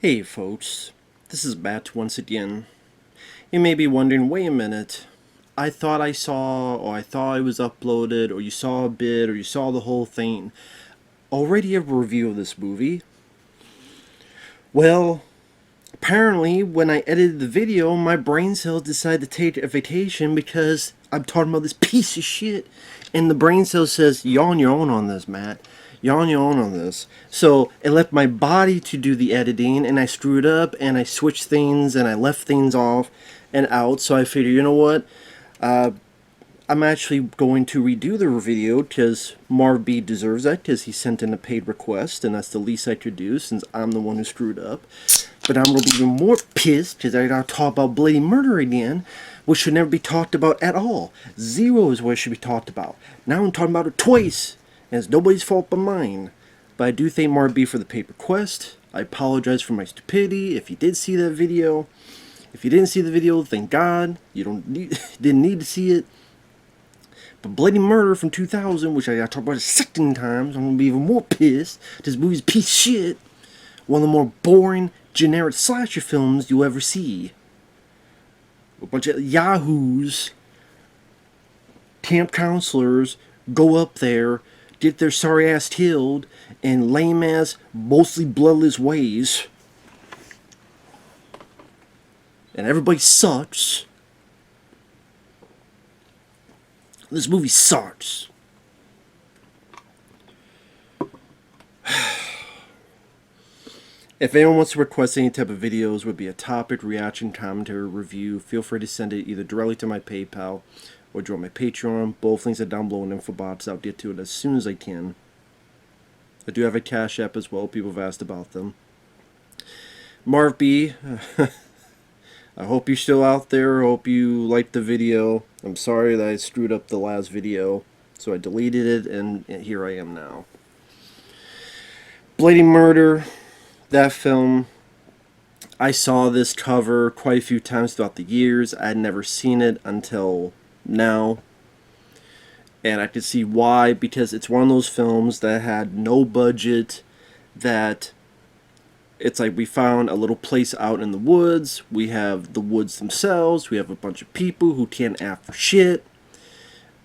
Hey folks, this is Matt once again. You may be wondering, wait a minute, I thought I saw, or I thought it was uploaded, or you saw a bit, or you saw the whole thing. Already have a review of this movie. Well, apparently when I edited the video, my brain cells decided to take a vacation because I'm talking about this piece of shit. And the brain cell says, you're on your own on this, Matt. You're on your own on this. So it left my body to do the editing, and I screwed up, and I switched things, and I left things off and out. So I figured, you know what? I'm actually going to redo the video because Marv B deserves that because he sent in a paid request, and that's the least I could do since I'm the one who screwed up. But I'm going to be even more pissed because I got to talk about bloody murder again, which should never be talked about at all. Zero is what it should be talked about. Now I'm talking about it twice, and it's nobody's fault but mine. But I do thank Marv B for the paid request. I apologize for my stupidity if you did see that video. If you didn't see the video, thank God. You didn't need to see it. But Bloody Murder from 2000, which I got to talk about a second times, I'm going to be even more pissed. This movie's a piece of shit. One of the more boring, generic slasher films you'll ever see. A bunch of yahoos, camp counselors, go up there, get their sorry ass killed in lame ass, mostly bloodless ways. And everybody sucks. This movie sucks. If anyone wants to request any type of videos, would be a topic, reaction, commentary, review, feel free to send it either directly to my PayPal or join my Patreon. Both links are down below in the info box. I'll get to it as soon as I can. I do have a CashApp as well. People have asked about them. Marv B, I hope you're still out there. I hope you liked the video. I'm sorry that I screwed up the last video, so I deleted it, and here I am now. Bloody Murder, that film. I saw this cover quite a few times throughout the years. I had never seen it until now. And I could see why, because it's one of those films that had no budget, that it's like we found a little place out in the woods. We have the woods themselves. We have a bunch of people who can't act for shit.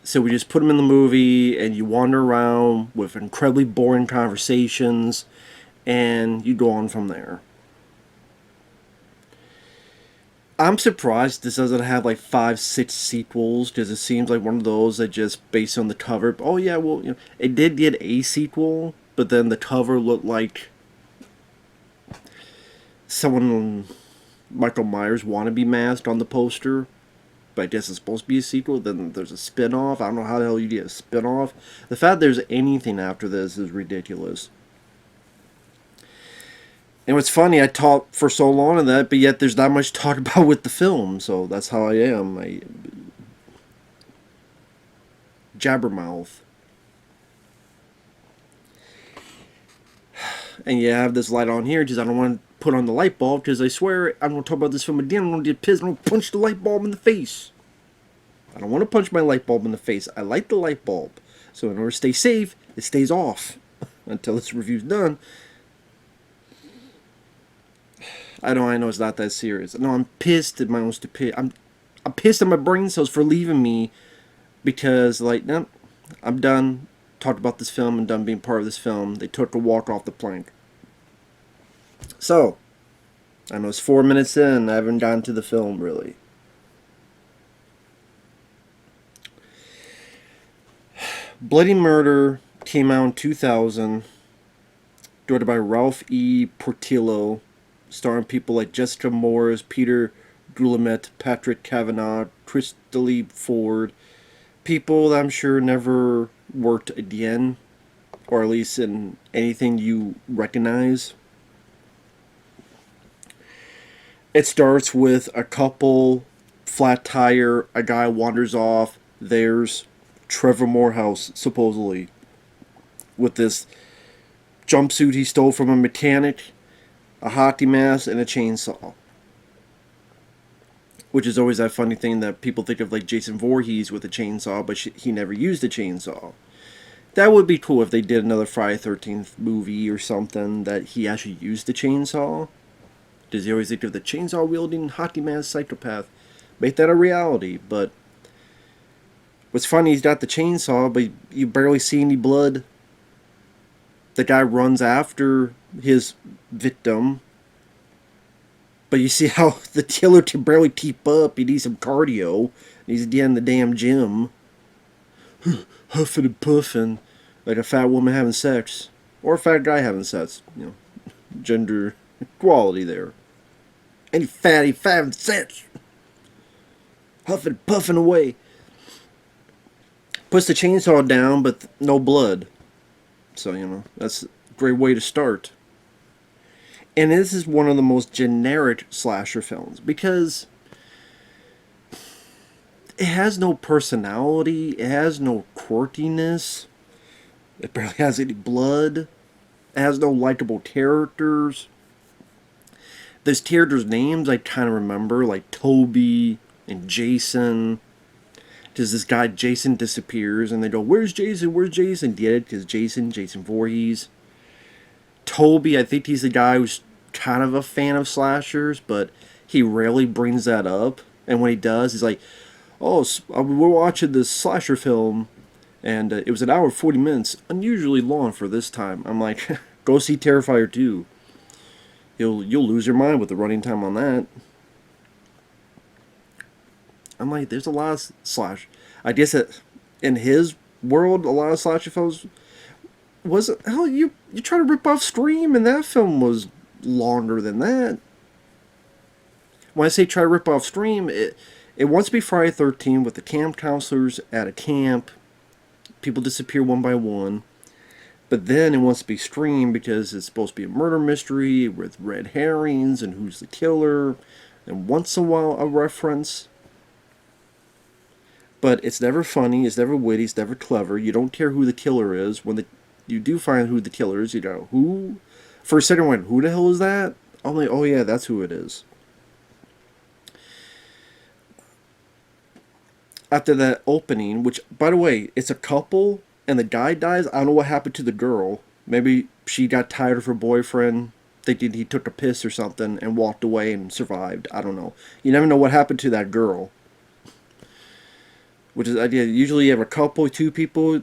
So we just put them in the movie, and you wander around with incredibly boring conversations, and you go on from there. I'm surprised this doesn't have like 5, 6 sequels, because it seems like one of those that just based on the cover. Oh yeah, well, you know, it did get a sequel, but then the cover looked like someone Michael Myers wannabe masked on the poster, but I guess it's supposed to be a sequel. Then there's a spin-off. I don't know how the hell you get a spin-off. The fact there's anything after this is ridiculous. And what's funny, I talked for so long on that, but yet there's not much to talk about with the film, so that's how I am. I jabbermouth. And you have this light on here because I don't want to put on the light bulb, because I swear I'm going to talk about this film again. I'm going to get pissed. I'm going to punch the light bulb in the face. I don't want to punch my light bulb in the face. I like the light bulb. So in order to stay safe, it stays off until this review's done. I know it's not that serious. No, I'm pissed at my own stupidity. I'm pissed at my brain cells for leaving me, because, like, no, I'm done. Talked about this film and done being part of this film. They took a walk off the plank. So, I know it's 4 minutes in. I haven't gotten to the film, really. Bloody Murder came out in 2000. Directed by Ralph E. Portillo. Starring people like Jessica Morris, Peter Guillemette, Patrick Kavanagh, Crystal Ford. People that I'm sure never worked again, or at least in anything you recognize. It starts with a couple, flat tire, a guy wanders off. There's Trevor Morehouse, supposedly, with this jumpsuit he stole from a mechanic, a hockey mask, and a chainsaw. Which is always that funny thing that people think of, like Jason Voorhees with a chainsaw, but he never used a chainsaw. That would be cool if they did another Friday the 13th movie or something that he actually used the chainsaw. Does he always think of the chainsaw wielding hockey man psychopath? Make that a reality. But what's funny, he's got the chainsaw, but you barely see any blood. The guy runs after his victim, but you see how the killer can barely keep up. He needs some cardio. He's in the damn gym, huffing and puffing like a fat woman having sex, or a fat guy having sex. You know, gender equality there. Any fatty having sex, huffing and puffing away. Puts the chainsaw down, but no blood. So, you know, that's a great way to start. And this is one of the most generic slasher films because it has no personality, it has no quirkiness, it barely has any blood, it has no likable characters. There's characters' names I kind of remember, like Toby and Jason. Because this guy Jason disappears, and they go, "Where's Jason? Where's Jason?" Get it? Because Jason Voorhees. Toby, I think he's the guy who's kind of a fan of slashers, but he rarely brings that up. And when he does, he's like, "Oh, we're watching this slasher film, and it was an hour and 40 minutes, unusually long for this time." I'm like, "Go see Terrifier 2. You'll lose your mind with the running time on that." I'm like, there's a lot of slash. I guess that in his world, a lot of slasher films was hell. You try to rip off Scream, and that film was longer than that. When I say try to rip off Scream, it wants to be Friday the 13th with the camp counselors at a camp. People disappear one by one. But then it wants to be Scream because it's supposed to be a murder mystery with red herrings and who's the killer, and once in a while a reference. But it's never funny, it's never witty, it's never clever. You don't care who the killer is. When you do find who the killer is, you go, who? For a second, I went, who the hell is that? I'm like, oh yeah, that's who it is. After that opening, which, by the way, it's a couple, and the guy dies. I don't know what happened to the girl. Maybe she got tired of her boyfriend, thinking he took a piss or something, and walked away and survived. I don't know. You never know what happened to that girl. Which is the idea. Usually you have a couple, two people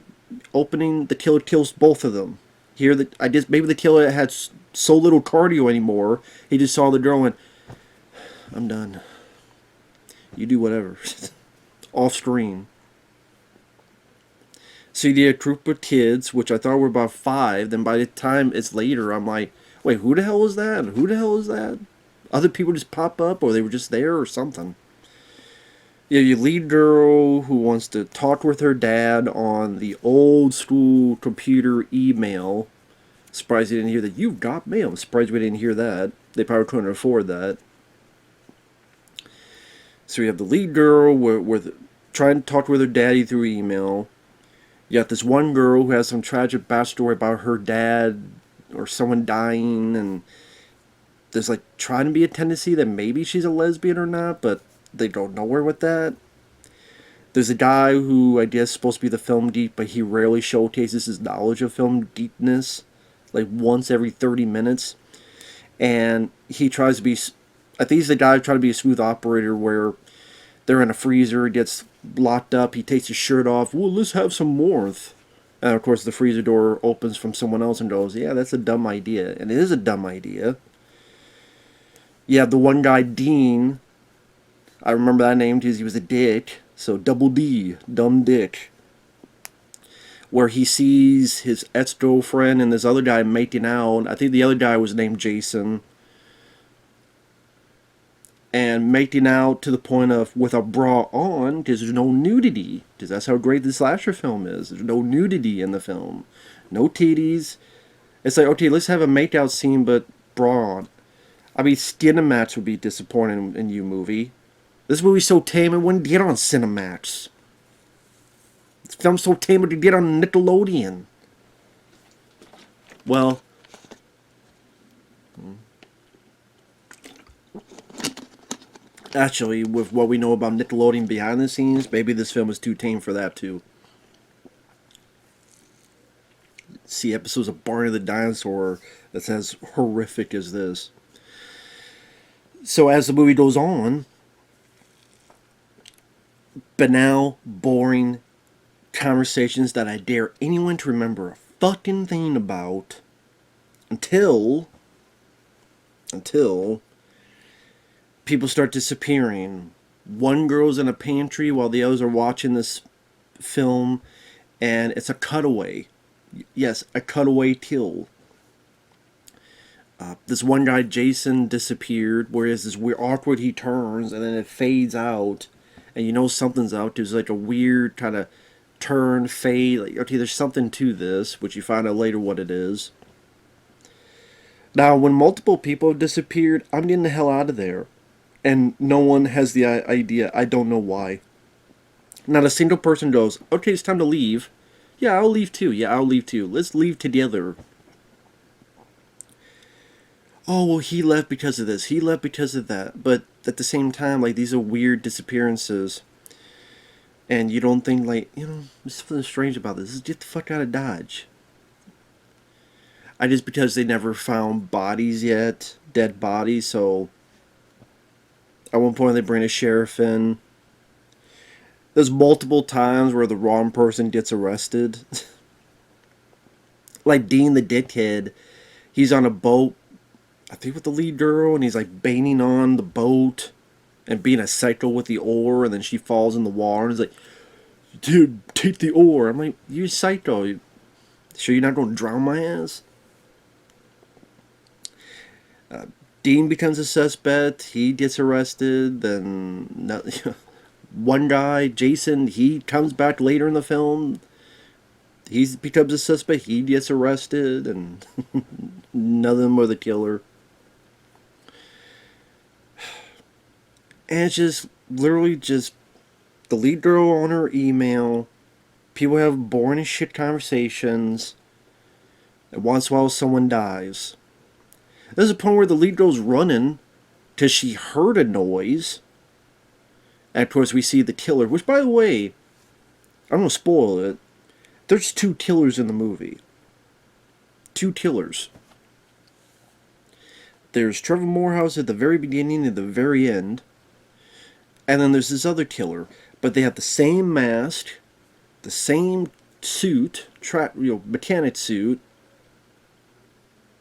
opening. The killer kills both of them. Here, maybe the killer had so little cardio anymore. He just saw the girl and went, "I'm done. You do whatever." Off screen. So you get a group of kids, which I thought were about 5. Then by the time it's later, I'm like, wait, who the hell was that? Who the hell is that? Other people just pop up, or they were just there, or something. Yeah, your lead girl who wants to talk with her dad on the old school computer email. Surprised you didn't hear that. You've got mail. I'm surprised we didn't hear that. They probably couldn't afford that. So you have the lead girl with trying to talk with her daddy through email. You got this one girl who has some tragic backstory about her dad or someone dying, and there's like trying to be a tendency that maybe she's a lesbian or not, but they go nowhere with that. There's a guy who I guess is supposed to be the film geek, but he rarely showcases his knowledge of film geekness, like once every 30 minutes. And he tries to be, I think he's the guy who tries to be a smooth operator where they're in a freezer, he gets locked up, he takes his shirt off, well, let's have some warmth. And of course the freezer door opens from someone else and goes, yeah, that's a dumb idea. And it is a dumb idea. You have the one guy, Dean. I remember that name because he was a dick. So double D, dumb dick. Where he sees his ex-girlfriend and this other guy making out. I think the other guy was named Jason. And making out to the point of with a bra on because there's no nudity. Because that's how great the slasher film is. There's no nudity in the film. No titties. It's like, okay, let's have a makeout scene but bra on. I mean, Cinemax would be disappointing in you movie. This movie's so tame it wouldn't get on Cinemax. This film's so tame it could get on Nickelodeon. Well, actually, with what we know about Nickelodeon behind the scenes, maybe this film is too tame for that too. See episodes of Barney the Dinosaur that's as horrific as this. So as the movie goes on, banal, boring conversations that I dare anyone to remember a fucking thing about until people start disappearing. One girl's in a pantry while the others are watching this film, and it's a cutaway. Yes, a cutaway kill. This one guy, Jason, disappeared, whereas this weird, awkward he turns, and then it fades out, and you know something's out. There's like a weird kind of turn, fade. Like, okay, there's something to this, which you find out later what it is. Now, when multiple people have disappeared, I'm getting the hell out of there. And no one has the idea. I don't know why. Not a single person goes, okay, it's time to leave. Yeah, I'll leave too. Yeah, I'll leave too. Let's leave together. Oh, well, he left because of this. He left because of that. But at the same time, like, these are weird disappearances. And you don't think, like, there's something strange about this. Just get the fuck out of Dodge. I just because they never found bodies yet, dead bodies, so at one point they bring a sheriff in. There's multiple times where the wrong person gets arrested. Like Dean the dickhead, he's on a boat, I think with the lead girl, and he's like banging on the boat and being a psycho with the oar, and then she falls in the water, and he's like, dude, take the oar. I'm like, you're psycho. You sure you're not going to drown my ass? Dean becomes a suspect. He gets arrested. Then one guy, Jason, he comes back later in the film. He becomes a suspect. He gets arrested, and none of them are the killer. And it's just literally just the lead girl on her email. People have boring as shit conversations. And once in a while, someone dies. There's a point where the lead girl's running because she heard a noise. And of course, we see the killer, which, by the way, I'm going to spoil it. There's two killers in the movie. Two killers. There's Trevor Morehouse at the very beginning and the very end. And then there's this other killer. But they have the same mask, the same suit, mechanic suit,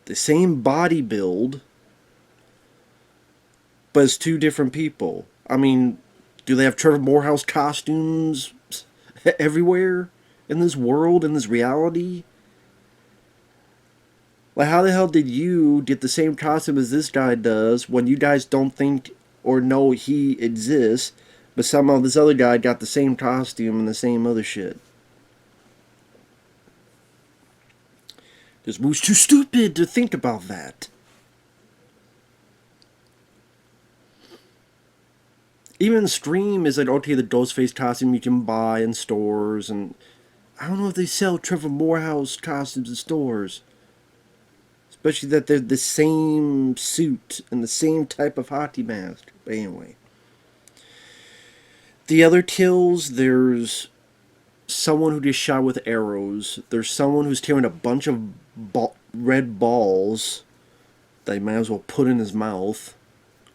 the same body build, but it's two different people. I mean, do they have Trevor Morehouse costumes everywhere in this world, in this reality? Like, how the hell did you get the same costume as this guy does when you guys don't think or know he exists, but somehow this other guy got the same costume and the same other shit? This movie's too stupid to think about that. Even Scream is like, okay, the Ghostface costume you can buy in stores, and I don't know if they sell Trevor Morehouse costumes in stores. Especially that they're the same suit and the same type of hockey mask. But anyway. The other kills, there's someone who gets shot with arrows. There's someone who's carrying a bunch of red balls that he might as well put in his mouth.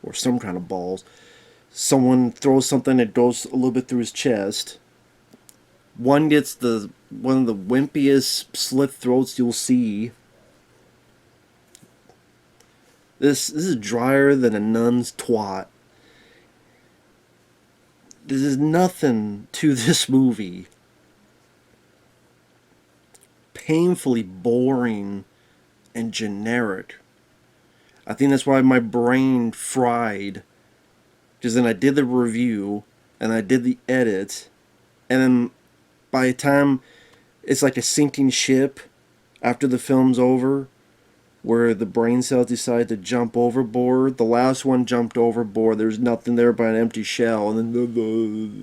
Or some kind of balls. Someone throws something that goes a little bit through his chest. One gets one of the wimpiest slit throats you'll see. This is drier than a nun's twat. There's nothing to this movie. Painfully boring and generic. I think that's why my brain fried. Because then I did the review, and I did the edit, and then by the time it's like a sinking ship after the film's over, where the brain cells decide to jump overboard. The last one jumped overboard. There's nothing there but an empty shell. And then,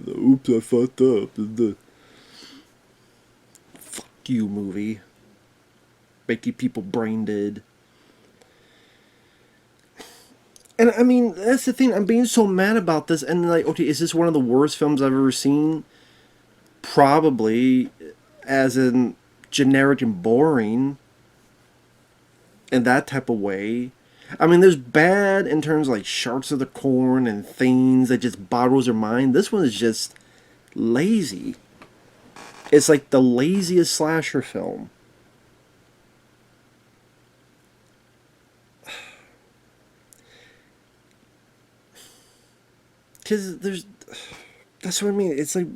oops, I fucked up. Fuck you, movie. Making people brain dead. And I mean, that's the thing. I'm being so mad about this. And like, okay, is this one of the worst films I've ever seen? Probably. As in generic and boring. In that type of way. I mean, there's bad in terms of like Sharks of the Corn and things that just boggles your mind. This one is just lazy. It's like the laziest slasher film. Because there's. That's what I mean. It's like.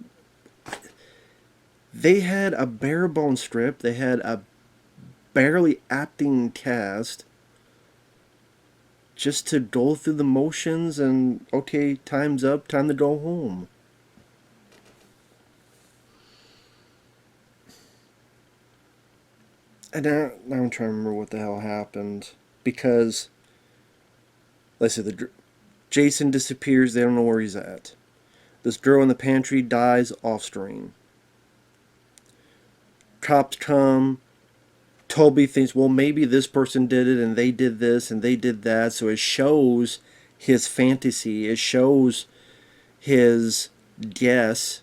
They had a bare bone script, they had a barely acting cast just to go through the motions and, okay, time's up, time to go home. And now I'm trying to remember what the hell happened. Because, let's say, Jason disappears, they don't know where he's at. This girl in the pantry dies off screen. Cops come. Toby thinks, well, maybe this person did it and they did this and they did that. So it shows his fantasy. It shows his guess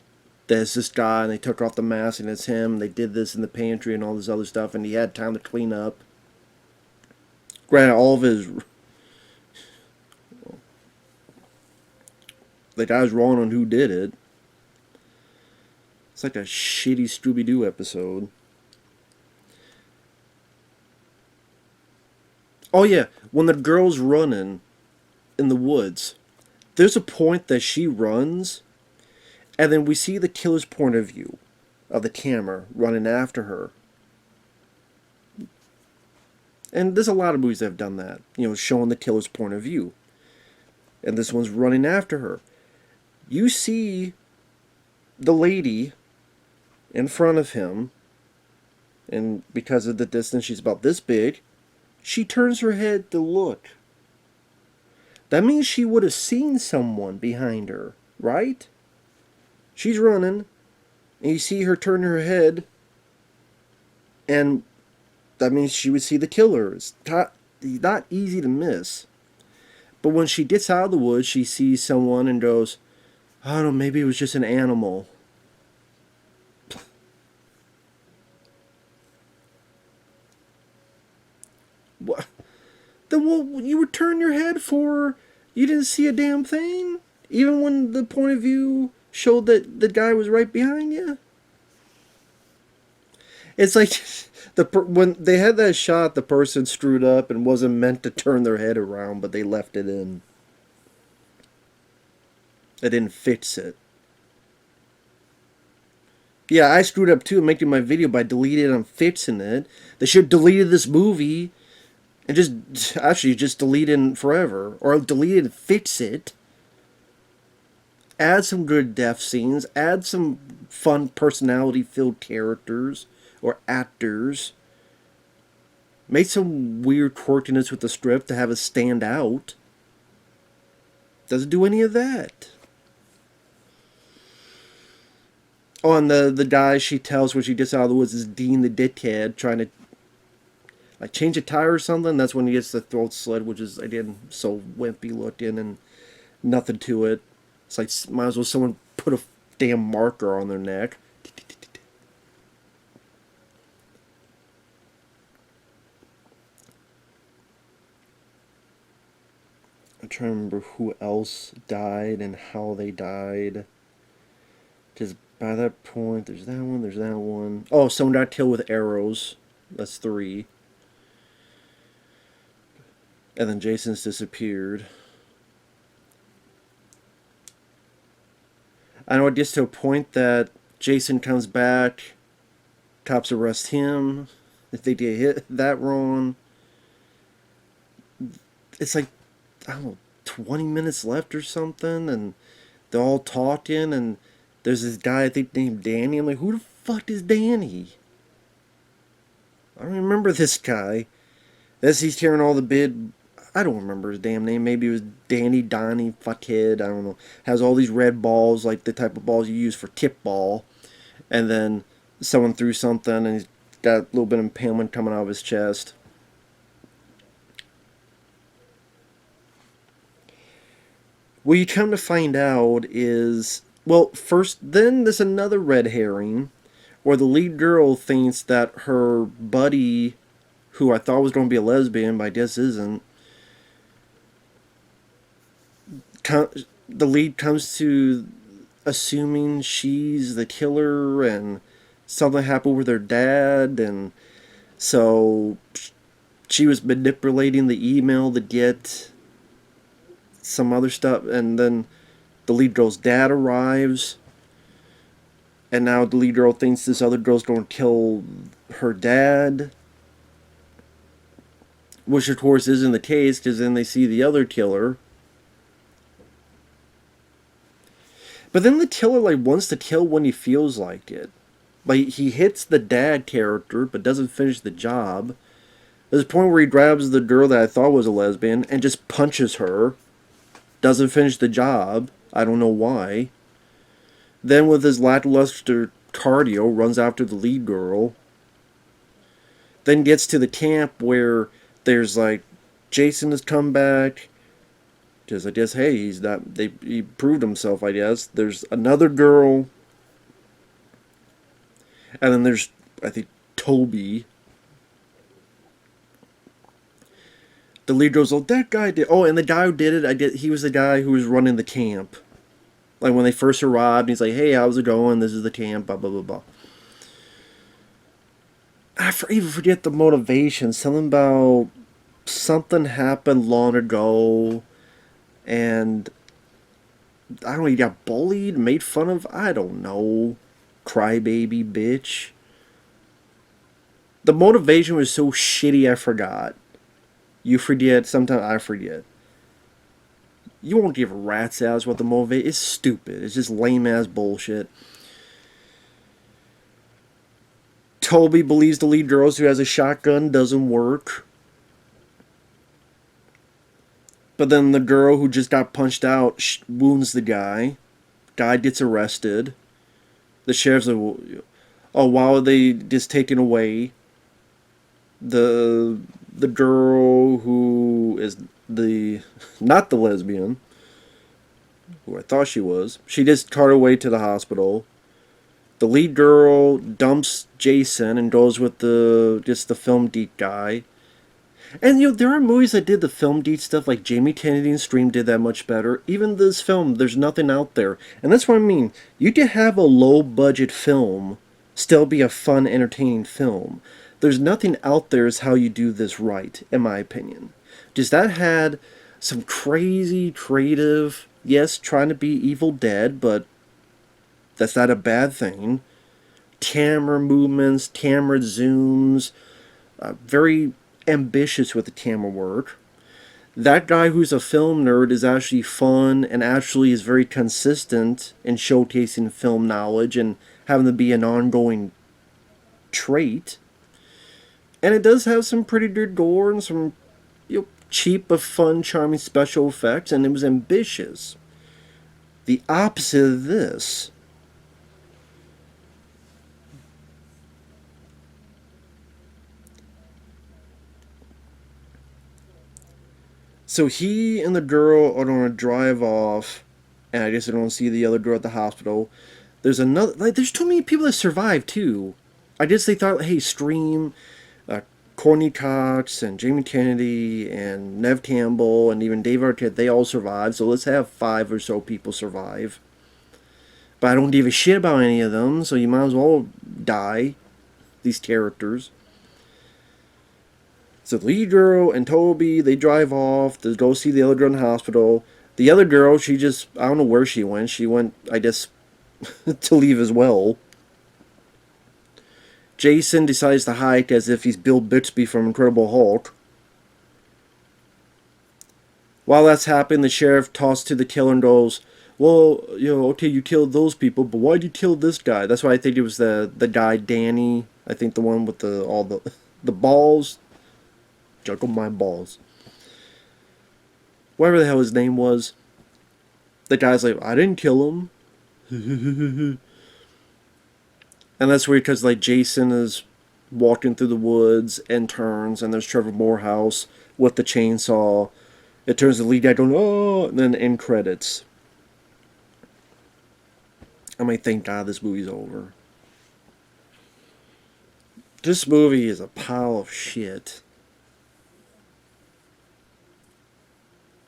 that it's this guy and they took off the mask and it's him. And they did this in the pantry and all this other stuff and he had time to clean up. Granted, all of his... The guy's wrong on who did it. It's like a shitty Scooby-Doo episode. Oh yeah, when the girl's running in the woods, there's a point that she runs, and then we see the killer's point of view of the camera running after her. And there's a lot of movies that have done that, you know, showing the killer's point of view. And this one's running after her. You see the lady in front of him, and because of the distance, she's about this big, she turns her head to look. That means she would have seen someone behind her, right? She's running, and you see her turn her head, and that means she would see the killer. It's not easy to miss. But when she gets out of the woods, she sees someone and goes, I don't know, maybe it was just an animal. What? Then what you would turn your head for? You didn't see a damn thing? Even when the point of view showed that the guy was right behind you? It's like when they had that shot, the person screwed up and wasn't meant to turn their head around, but they left it in. They didn't fix it. Yeah, I screwed up too making my video by deleting it and fixing it. They should have deleted this movie and just delete it forever. Or delete it and fix it. Add some good death scenes. Add some fun personality-filled characters or actors. Make some weird quirkiness with the script to have it stand out. Doesn't do any of that. Oh, and the guy she tells when she gets out of the woods is Dean the dickhead trying to like change a tire or something. That's when he gets the throat slit, which is again so wimpy looking and nothing to it. It's like might as well someone put a damn marker on their neck. I'm trying to remember who else died and how they died. Because by that point, there's that one. Oh, someone got killed with arrows. That's 3. And then Jason's disappeared. I know it gets to a point that Jason comes back, cops arrest him. If they get hit that wrong, it's like, I don't know, 20 minutes left or something, and they're all talking, and there's this guy I think named Danny. I'm like, who the fuck is Danny? I don't remember this guy. As he's tearing all the bid, I don't remember his damn name. Maybe it was Danny, Donnie, fuckhead. I don't know. Has all these red balls, like the type of balls you use for tip ball. And then someone threw something, and he's got a little bit of impalement coming out of his chest. What you come to find out is, well, first, then there's another red herring, where the lead girl thinks that her buddy, who I thought was going to be a lesbian, but I guess isn't, the lead comes to assuming she's the killer, and something happened with her dad, and so she was manipulating the email to get some other stuff, and then the lead girl's dad arrives, and now the lead girl thinks this other girl's going to kill her dad, which of course isn't the case, because then they see the other killer. But then the killer wants to kill when he feels like it. Like, he hits the dad character, but doesn't finish the job. There's a point where he grabs the girl that I thought was a lesbian and just punches her. Doesn't finish the job. I don't know why. Then with his lackluster cardio, runs after the lead girl. Then gets to the camp where there's Jason has come back. Because I guess, hey, he proved himself, I guess. There's another girl. And then there's, I think, Toby. The lead goes, oh, that guy did. Oh, and the guy who did it, he was the guy who was running the camp. Like, when they first arrived, he's like, hey, how's it going? This is the camp, blah, blah, blah, blah. I even forget the motivation. Something about something happened long ago, and I don't know, he got bullied, made fun of, I don't know. Crybaby bitch. The motivation was so shitty, I forgot. You forget, sometimes I forget. You won't give a rat's ass what the motivation. It's stupid. It's just lame ass bullshit. Toby believes the lead girl who has a shotgun doesn't work. But then the girl who just got punched out wounds the guy. Guy gets arrested. The sheriff's like, oh, why were they just taken away? The girl who is not the lesbian, who I thought she was, she just carted away to the hospital. The lead girl dumps Jason and goes with the film geek guy. And there are movies that did the film geek stuff, like Jamie Kennedy and Stream did that much better. Even this film, there's nothing out there. And that's what I mean. You could have a low budget film still be a fun, entertaining film. There's nothing out there as how you do this right, in my opinion. Just that had some crazy creative, yes, trying to be Evil Dead, but that's not a bad thing. Camera movements, camera zooms, very ambitious with the camera work. That guy who's a film nerd is actually fun and actually is very consistent in showcasing film knowledge and having to be an ongoing trait. And it does have some pretty good gore and some cheap but fun, charming special effects, and it was ambitious. The opposite of this. So he and the girl are going to drive off, and I guess they don't see the other girl at the hospital. There's another, there's too many people that survive too. I guess they thought, hey, Stream, Courtney Cox, and Jamie Kennedy, and Nev Campbell, and even Dave Arquette, they all survived, so let's have 5 or so people survive. But I don't give a shit about any of them, so you might as well die, these characters. So the lead girl and Toby, they drive off to go see the other girl in the hospital. The other girl, she just, I don't know where she went. She went, I guess, to leave as well. Jason decides to hike as if he's Bill Bixby from Incredible Hulk. While that's happening, the sheriff tosses to the killer and goes, well, okay, you killed those people, but why'd you kill this guy? That's why I think it was the guy, Danny. I think the one with all the balls. Juggle my balls. Whatever the hell his name was. The guy's like, I didn't kill him. And that's weird because Jason is walking through the woods and turns, and there's Trevor Morehouse with the chainsaw. It turns the lead guy going, oh, and then end credits. I mean, thank God this movie's over. This movie is a pile of shit.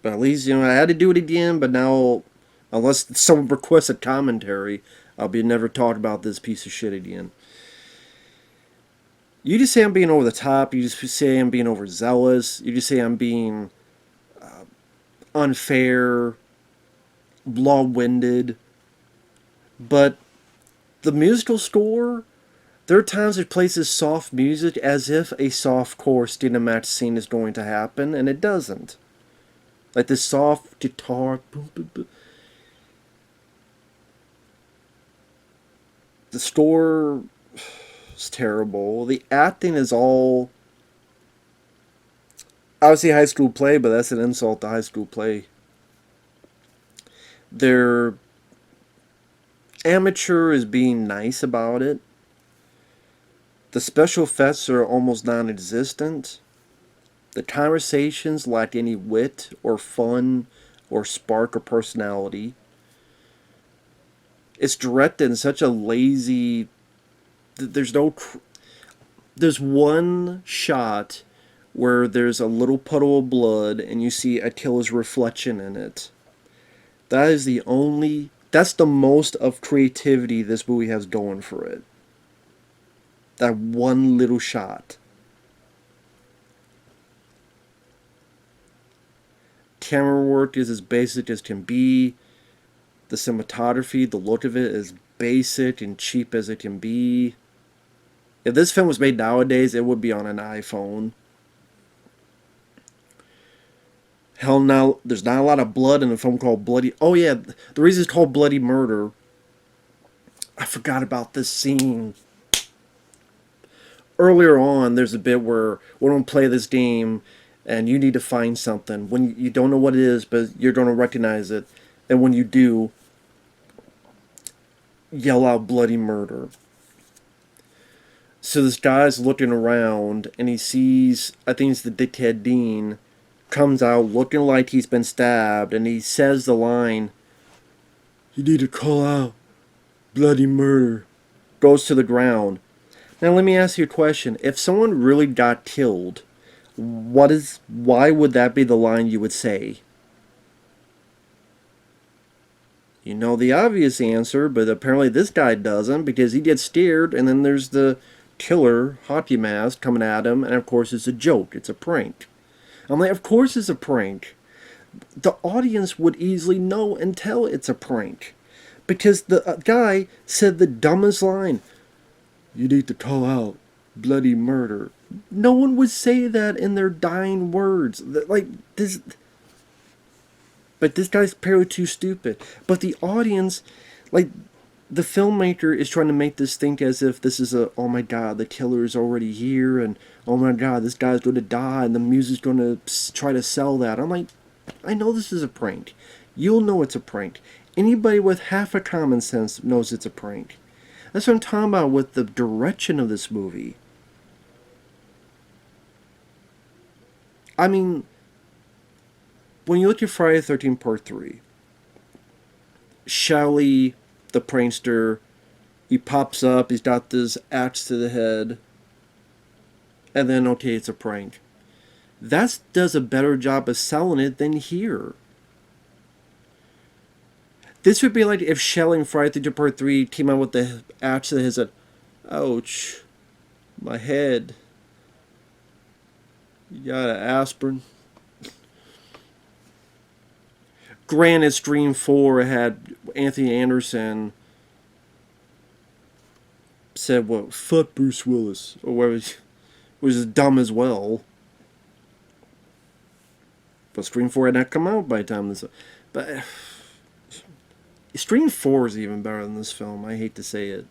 But at least, I had to do it again, but now, unless someone requests a commentary, I'll be never talk about this piece of shit again. You just say I'm being over the top. You just say I'm being overzealous. You just say I'm being unfair, long-winded. But the musical score, there are times it plays this soft music as if a softcore cinematic scene is going to happen, and it doesn't. Like this soft guitar. Boom, boom, boom. The score is terrible. The acting is all obviously high school play, but that's an insult to high school play. They're amateur is being nice about it. The special effects are almost non-existent. The conversations lack any wit or fun or spark or personality. It's directed in such a lazy. There's one shot where there's a little puddle of blood and you see Attila's reflection in it. That's the most of creativity this movie has going for it. That one little shot. Camera work is as basic as can be. The cinematography, the look of it is basic and cheap as it can be. If this film was made nowadays, it would be on an iPhone. Hell no, there's not a lot of blood in a film called Bloody... Oh yeah, the reason it's called Bloody Murder... I forgot about this scene. Earlier on, there's a bit where we're going to play this game and you need to find something. When you don't know what it is, but you're going to recognize it. And when you do, yell out bloody murder. So this guy's looking around and he sees, I think it's the dickhead Dean, comes out looking like he's been stabbed, and he says the line, "You need to call out bloody murder." Goes to the ground. Now let me ask you a question. If someone really got killed, why would that be the line you would say? You know the obvious answer, but apparently this guy doesn't, because he gets scared, and then there's the killer, hockey mask, coming at him, and of course it's a joke, it's a prank. I'm like, of course it's a prank. The audience would easily know and tell it's a prank. Because the guy said the dumbest line, "You need to call out bloody murder." No one would say that in their dying words. Like, this... But this guy's apparently too stupid. But the audience, like, the filmmaker is trying to make this think as if this is oh my god, the killer is already here, and oh my god, this guy's going to die, and the music's going to try to sell that. I'm like, I know this is a prank. You'll know it's a prank. Anybody with half a common sense knows it's a prank. That's what I'm talking about with the direction of this movie. I mean, when you look at Friday the 13th Part 3, Shelley, the prankster, he pops up, he's got this axe to the head, and then, okay, it's a prank. That does a better job of selling it than here. This would be like if Shelley in Friday the 13th Part 3 came out with the axe to the head and said, "Ouch, my head. You got an aspirin?" Granted, Scream 4 had Anthony Anderson said, "What, fuck Bruce Willis," or whatever, was dumb as well. But Scream 4 had not come out by the time this... But Scream 4 is even better than this film. I hate to say it.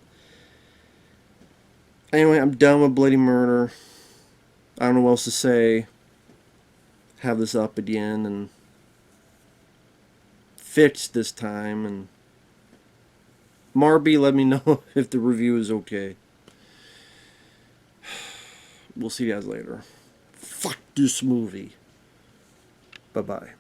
Anyway, I'm done with Bloody Murder. I don't know what else to say. Have this up again and fixed this time, and Marv, let me know if the review is okay. We'll see you guys later. Fuck this movie. Bye-bye.